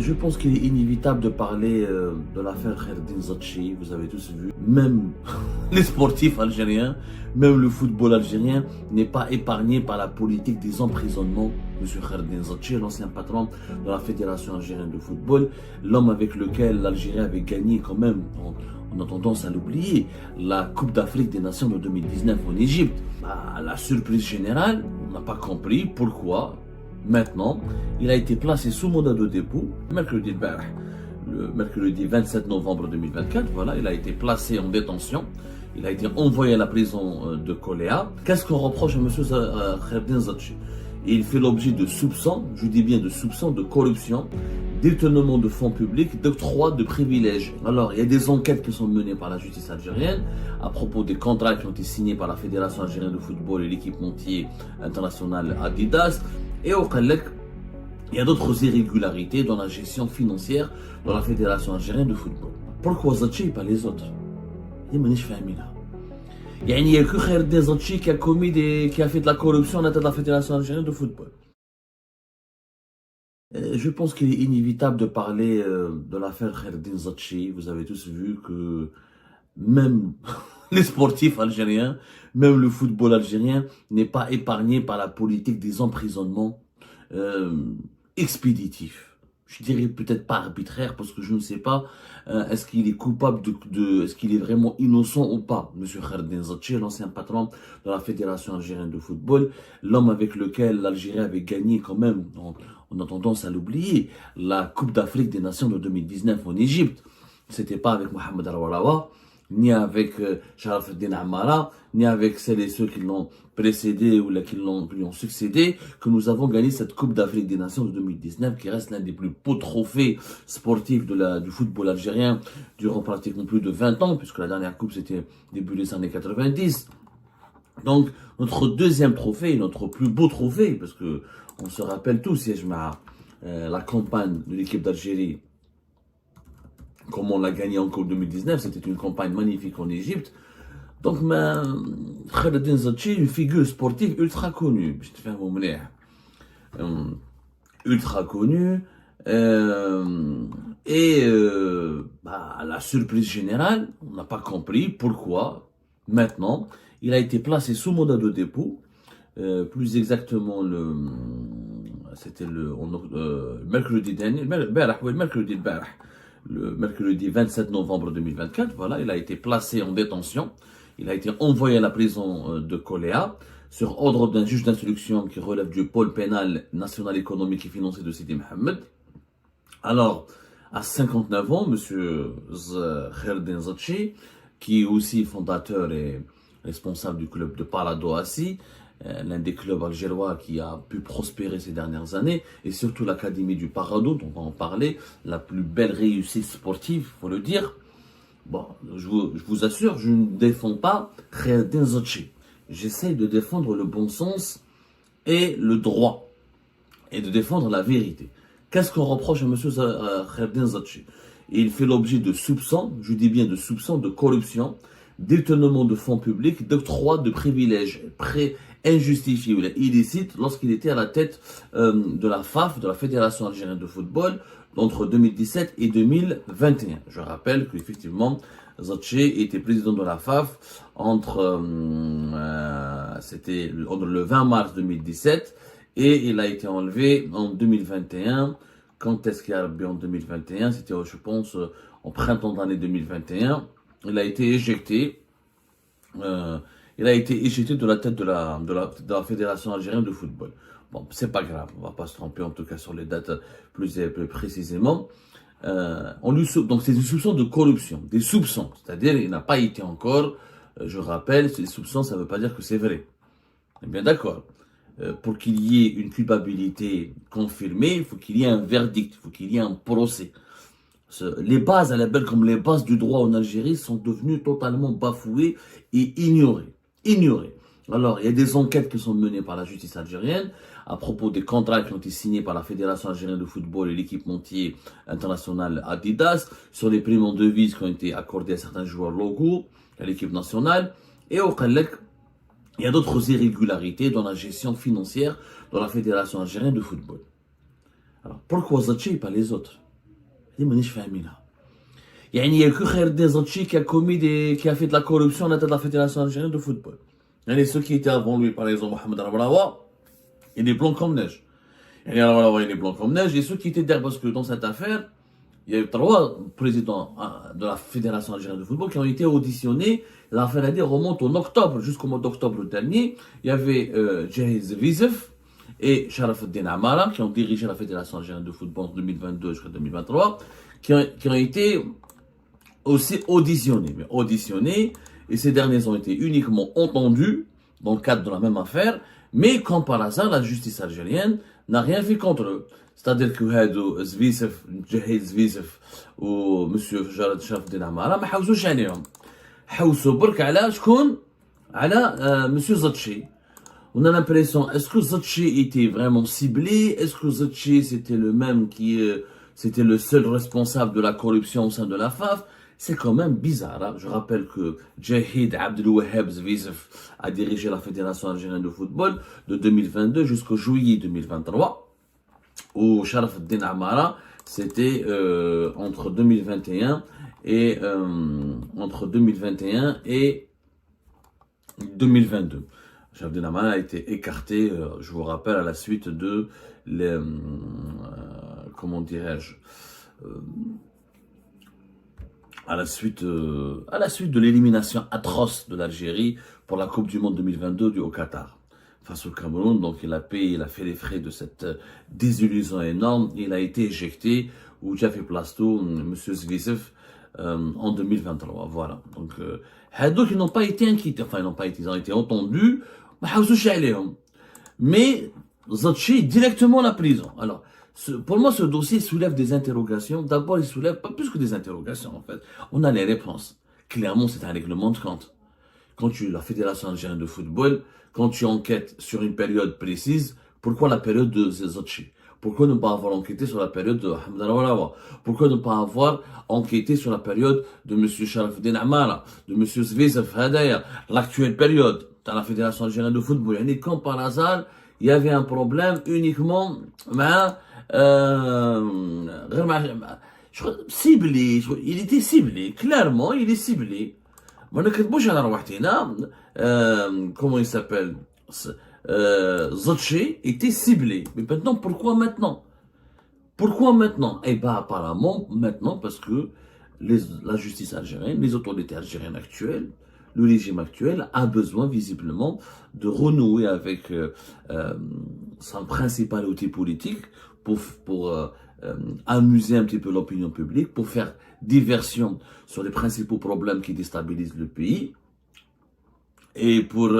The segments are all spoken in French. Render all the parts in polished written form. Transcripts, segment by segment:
Je pense qu'il est inévitable de parler de l'affaire Khaireddine Zetchi. Vous avez tous vu, même les sportifs algériens, même le football algérien n'est pas épargné par la politique des emprisonnements. Monsieur Khaireddine Zetchi, l'ancien patron de la Fédération algérienne de football, l'homme avec lequel l'Algérie avait gagné quand même, on a tendance à l'oublier, la Coupe d'Afrique des Nations de 2019 en Égypte. À la surprise générale, on n'a pas compris pourquoi. Maintenant, il a été placé sous mandat de dépôt le mercredi 27 novembre 2024. Voilà, il a été placé en détention. Il a été envoyé à la prison de Koléa. Qu'est-ce qu'on reproche à M. Khaireddine Zetchi? Il fait l'objet de soupçons, je dis bien de soupçons de corruption, détournement de fonds publics, d'octroi de privilèges. Alors, il y a des enquêtes qui sont menées par la justice algérienne à propos des contrats qui ont été signés par la Fédération algérienne de football et l'équipementier international Adidas. Et au Khalek, il y a d'autres irrégularités dans la gestion financière de la Fédération algérienne de football. Pourquoi Zetchi et pas les autres? Il y a que Khaireddine Zetchi qui a fait de la corruption à la tête de la Fédération algérienne de football. Je pense qu'il est inévitable de parler de l'affaire Khaireddine Zetchi. Vous avez tous vu que même les sportifs algériens, même le football algérien n'est pas épargné par la politique des emprisonnements expéditifs. Je dirais peut-être pas arbitraire parce que je ne sais pas est-ce qu'il est coupable est-ce qu'il est vraiment innocent ou pas. Monsieur Khaireddine Zetchi, l'ancien patron de la Fédération algérienne de football, l'homme avec lequel l'Algérie avait gagné quand même, on a tendance à l'oublier, la Coupe d'Afrique des Nations de 2019 en Égypte. C'était pas avec Mohamed Al-Warawa, ni avec Sharaf el-Din Amara, ni avec celles et ceux qui l'ont précédé ou qui lui ont succédé, que nous avons gagné cette Coupe d'Afrique des Nations de 2019, qui reste l'un des plus beaux trophées sportifs du football algérien durant pratiquement plus de 20 ans, puisque la dernière Coupe c'était début des années 90. Donc, notre deuxième trophée, notre plus beau trophée, parce que on se rappelle tous, la campagne de l'équipe d'Algérie, comme on l'a gagné en Coupe 2019, c'était une campagne magnifique en Égypte. Donc, Khaireddine Zetchi, une figure sportive ultra connue. Ultra connue. À la surprise générale, on n'a pas compris pourquoi, maintenant, il a été placé sous mandat de dépôt. Plus exactement, c'était le mercredi dernier, le mercredi 27 novembre 2024, voilà, il a été placé en détention. Il a été envoyé à la prison de Koléa sur ordre d'un juge d'instruction qui relève du pôle pénal national économique et financier de Sidi Mohamed. Alors, à 59 ans, M. Khaireddine Zetchi, qui est aussi fondateur et responsable du club de Parado Assi, l'un des clubs algérois qui a pu prospérer ces dernières années, et surtout l'Académie du Parado, dont on va en parler, la plus belle réussite sportive, il faut le dire. Bon, je vous assure, je ne défends pas Khaireddine Zetchi. J'essaie de défendre le bon sens et le droit, et de défendre la vérité. Qu'est-ce qu'on reproche à M. Khaireddine Zetchi? Il fait l'objet de soupçons, je dis bien de soupçons de corruption, détournement de fonds publics, d'octroi de privilèges injustifiés ou illicites lorsqu'il était à la tête de la FAF, de la Fédération algérienne de football, entre 2017 et 2021. Je rappelle qu'effectivement, Zetchi était président de la FAF c'était le 20 mars 2017 et il a été enlevé en 2021. Quand est-ce qu'il a été en 2021? C'était, je pense, en printemps de l'année 2021. Il a été éjecté. De la tête de la Fédération algérienne de football. Bon, c'est pas grave, on va pas se tromper en tout cas sur les dates plus précisément. Donc c'est des soupçons de corruption, des soupçons, c'est-à-dire il n'a pas été encore, je rappelle, ces soupçons, ça ne veut pas dire que c'est vrai. On est bien d'accord. Pour qu'il y ait une culpabilité confirmée, il faut qu'il y ait un verdict, il faut qu'il y ait un procès. Les bases, à la belle comme les bases du droit en Algérie, sont devenues totalement bafouées et ignorées. Alors, il y a des enquêtes qui sont menées par la justice algérienne à propos des contrats qui ont été signés par la Fédération algérienne de football et l'équipementier international Adidas sur les primes en devises qui ont été accordées à certains joueurs locaux, à l'équipe nationale. Et au Khalek, il y a d'autres irrégularités dans la gestion financière de la Fédération algérienne de football. Alors, pourquoi Zetchi et pas les autres? اللي مانيش فاهمينها. يعني il y a que Khaireddin Zetchi qui a fait de la corruption à la tête de la Fédération algérienne de football. Et ceux qui étaient avant lui, par exemple Mohamed Rabrawa, il est blanc comme neige. Et Rabrawa, il est blanc comme neige. Et ceux qui étaient derrière, parce que dans cette affaire, il y a eu 3 présidents de la Fédération algérienne de football qui ont été auditionnés. L'affaire remonte en octobre, jusqu'au mois d'octobre dernier. Il y avait Jahiz Vizef et Sharafuddin Amara qui ont dirigé la Fédération algérienne de football en 2022 jusqu'à 2023, qui ont été aussi auditionnés, et ces derniers ont été uniquement entendus dans le cadre de la même affaire, mais comme par hasard, la justice algérienne n'a rien fait contre eux. C'est-à-dire que Jahiz Vizef ou M. Sharafuddin Amara ما حوزوش عليهم. حوسوا برك على شكون؟ على M. Zetchi. On a l'impression, est-ce que Zetchi était vraiment ciblé? Est-ce que Zetchi c'était le même c'était le seul responsable de la corruption au sein de la FAF? C'est quand même bizarre. Hein? Je rappelle que Jahid Abdelouaheb Zvizef a dirigé la Fédération algérienne de football de 2022 jusqu'au juillet 2023. Ou Sharafuddin Amara, c'était entre 2021 et 2022. Sharafuddin Amara a été écarté, je vous rappelle, à la suite de comment dirais-je, à la suite de l'élimination atroce de l'Algérie pour la Coupe du Monde 2022 au Qatar face au Cameroun. Donc il a fait les frais de cette désillusion énorme. Il a été éjecté ou déjà fait plasto M. Zvizef en 2023. Voilà. Donc donc ils n'ont pas été inquiétés. Enfin ils ont été entendus. Mais Zetchi directement à la prison. Alors pour moi, ce dossier soulève des interrogations. D'abord, il soulève pas plus que des interrogations, en fait. On a les réponses. Clairement, c'est un règlement de compte. Quand tu es la Fédération algérienne de football, quand tu enquêtes sur une période précise, pourquoi la période de Zetchi? Pourquoi ne pas avoir enquêté sur la période de Mohamed Rabrawa? Pourquoi ne pas avoir enquêté sur la période de M. Sharafuddin Amara, de M. Zvizef Hadaya, l'actuelle période dans la Fédération algérienne de football? Et comme par hasard, il y avait un problème uniquement ciblé, il était ciblé, clairement il est ciblé. Comment il s'appelle? Zetchi était ciblé. Mais maintenant, pourquoi maintenant? Pourquoi maintenant? Eh bien, apparemment, maintenant, parce que la justice algérienne, les autorités algériennes actuelles, le régime actuel a besoin visiblement de renouer avec sa principauté politique pour amuser un petit peu l'opinion publique, pour faire diversion sur les principaux problèmes qui déstabilisent le pays et pour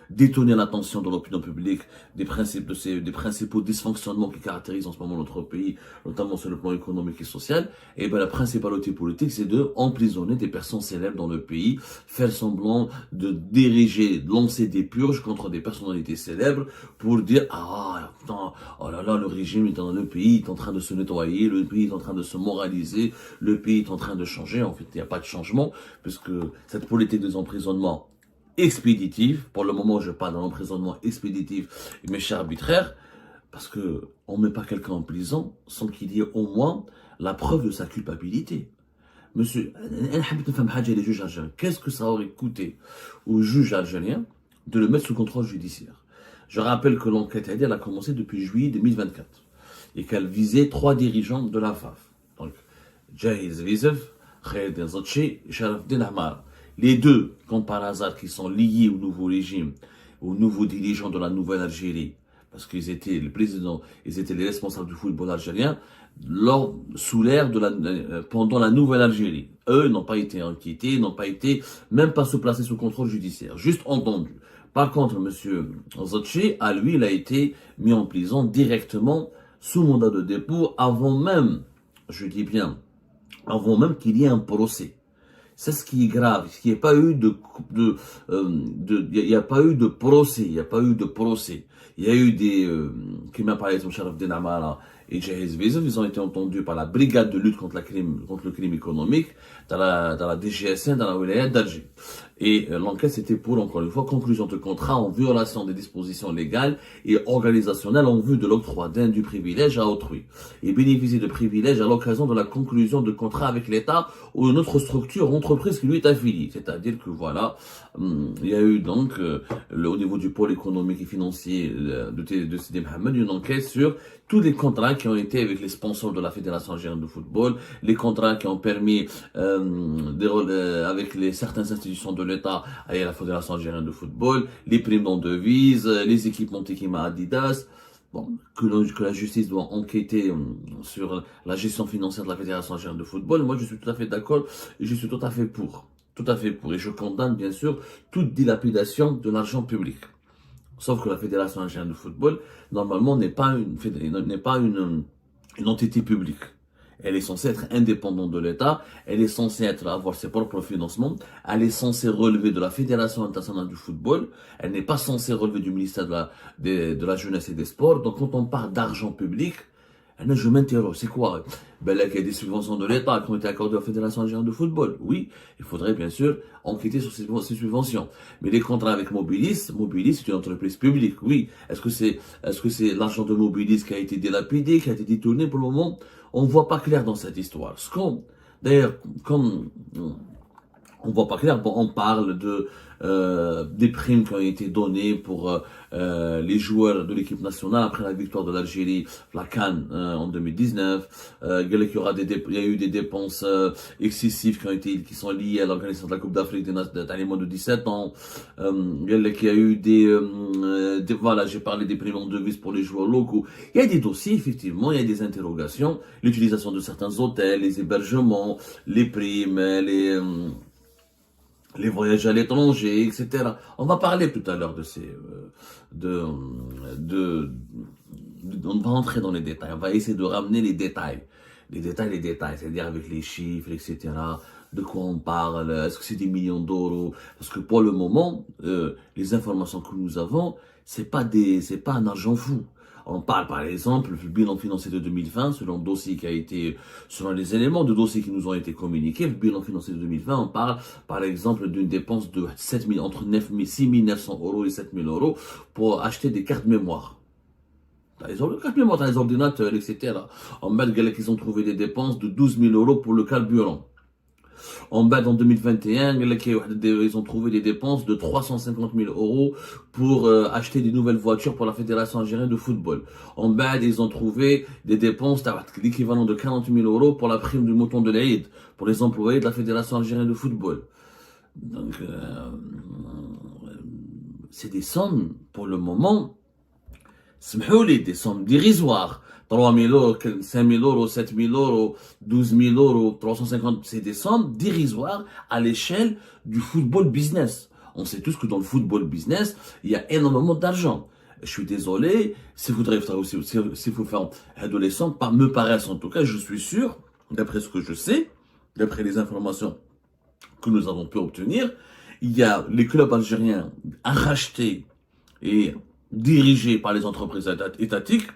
détourner l'attention de l'opinion publique des principaux dysfonctionnements qui caractérisent en ce moment notre pays, notamment sur le plan économique et social. Et bien la principauté politique, c'est de emprisonner des personnes célèbres dans le pays, faire semblant de diriger, de lancer des purges contre des personnalités célèbres pour dire putain, oh là là, le régime est dans le pays, est en train de se nettoyer, le pays est en train de se moraliser, le pays est en train de changer. En fait, il n'y a pas de changement puisque cette politique des emprisonnements expéditif, pour le moment je parle d'un emprisonnement expéditif mais cher arbitraire, parce que on ne met pas quelqu'un en prison sans qu'il y ait au moins la preuve de sa culpabilité. Monsieur, les juges algériens, qu'est-ce que ça aurait coûté aux juges algériens de le mettre sous contrôle judiciaire? Je rappelle que l'enquête elle a commencé depuis juillet 2024 et qu'elle visait 3 dirigeants de la FAF, donc Jahiz Vizef, Khaireddin Zetchi et Sharafuddin Amara. Les deux, comme par hasard, qui sont liés au nouveau régime, aux nouveaux dirigeants de la nouvelle Algérie, parce qu'ils étaient les présidents, ils étaient les responsables du football algérien, sous l'ère pendant la nouvelle Algérie. Eux n'ont pas été inquiétés, n'ont pas été, même pas se placer sous contrôle judiciaire, juste entendus. Par contre, M. Zetchi, à lui, il a été mis en prison directement sous mandat de dépôt avant même, je dis bien, avant même qu'il y ait un procès. C'est ce qui est grave, il n'y a pas eu il n'y a pas eu de procès, il n'y a pas eu de procès. Il y a eu qui m'a parlé de Sharafuddin Amara et Jahez Vezov, ils ont été entendus par la brigade de lutte contre le crime économique dans la DGSN, dans la Wilaya d'Alger. Et l'enquête, c'était pour, encore une fois, conclusion de contrat en violation des dispositions légales et organisationnelles en vue de l'octroi d'un du privilège à autrui. Et bénéficier de privilèges à l'occasion de la conclusion de contrat avec l'État ou une autre structure, entreprise qui lui est affiliée. C'est-à-dire que voilà, il y a eu donc, au niveau du pôle économique et financier de Sidi Mohamed, une enquête sur tous les contrats qui ont été avec les sponsors de la Fédération algérienne de football, les contrats qui ont permis avec certaines institutions de l'État et la Fédération algérienne de football, les primes en devises, les équipements Tekima Adidas, bon, que la justice doit enquêter sur la gestion financière de la Fédération algérienne de football. Moi, je suis tout à fait d'accord et je suis tout à fait pour. Tout à fait pour. Et je condamne, bien sûr, toute dilapidation de l'argent public. Sauf que la Fédération algérienne de football, normalement, n'est pas une entité publique. Elle est censée être indépendante de l'État, elle est censée avoir ses propres financements, elle est censée relever de la Fédération internationale du football, elle n'est pas censée relever du ministère de la Jeunesse et des Sports. Donc quand on parle d'argent public, je m'interroge, c'est quoi? Ben là, il y a des subventions de l'État qui ont été accordées à la Fédération algérienne de football. Oui, il faudrait bien sûr enquêter sur ces subventions. Mais les contrats avec Mobilis, c'est une entreprise publique, oui. Est-ce que c'est l'argent de Mobilis qui a été dilapidé, qui a été détourné pour le moment? On ne voit pas clair dans cette histoire. D'ailleurs, comme on voit pas clair, bon, on parle des primes qui ont été données pour les joueurs de l'équipe nationale après la victoire de l'Algérie, la CAN en 2019. Il y a eu des dépenses excessives qui sont liées à l'organisation de la Coupe d'Afrique dans les moins de 17 ans. Il y a eu voilà, j'ai parlé des primes en devises pour les joueurs locaux. Il y a des dossiers, effectivement, il y a des interrogations, l'utilisation de certains hôtels, les hébergements, les primes, les voyages à l'étranger, etc. On va parler tout à l'heure on va entrer dans les détails. On va essayer de ramener les détails, c'est-à-dire avec les chiffres, etc. De quoi on parle? Est-ce que c'est des millions d'euros? Parce que pour le moment, les informations que nous avons, c'est pas un argent fou. On parle par exemple du bilan financier de 2020, selon les éléments de dossier qui nous ont été communiqués. Le bilan financier de 2020, on parle par exemple d'une dépense de 6 900 euros et 7 000 euros pour acheter des cartes mémoire. T'as les ordinateurs, etc. En bas, ils ont trouvé des dépenses de 12 000 euros pour le carburant. En bas, en 2021, ils ont trouvé des dépenses de 350 000 euros pour acheter des nouvelles voitures pour la Fédération algérienne de football. En bas, ils ont trouvé des dépenses l'équivalent de 40 000 euros pour la prime du mouton de l'Aïd, pour les employés de la Fédération algérienne de football. Donc, c'est des sommes, pour le moment, des sommes dérisoires. 3 000 euros, 5 000 euros, 7 000 euros, 12 000 euros, 350, c'est des sommes dérisoires à l'échelle du football business. On sait tous que dans le football business, il y a énormément d'argent. Je suis désolé, si vous faire adolescent, me paraissent en tout cas, je suis sûr, d'après ce que je sais, d'après les informations que nous avons pu obtenir, il y a les clubs algériens rachetés et dirigés par les entreprises étatiques,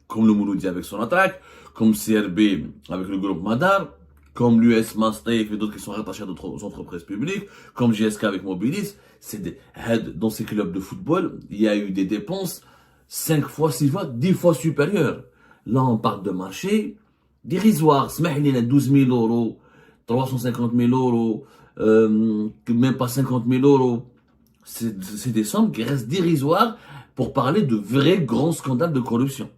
comme le Mouloudi avec son attaque, comme CRB avec le groupe Madar, comme l'US Mastec et d'autres qui sont rattachés à d'autres entreprises publiques, comme GSK avec Mobilis. Dans ces clubs de football, il y a eu des dépenses 5 fois, 6 fois, 10 fois supérieures. Là, on parle de marché dérisoire. Smahli, 12 000 euros, 350 000 euros, même pas 50 000 euros. C'est des sommes qui restent dérisoires pour parler de vrais grands scandales de corruption.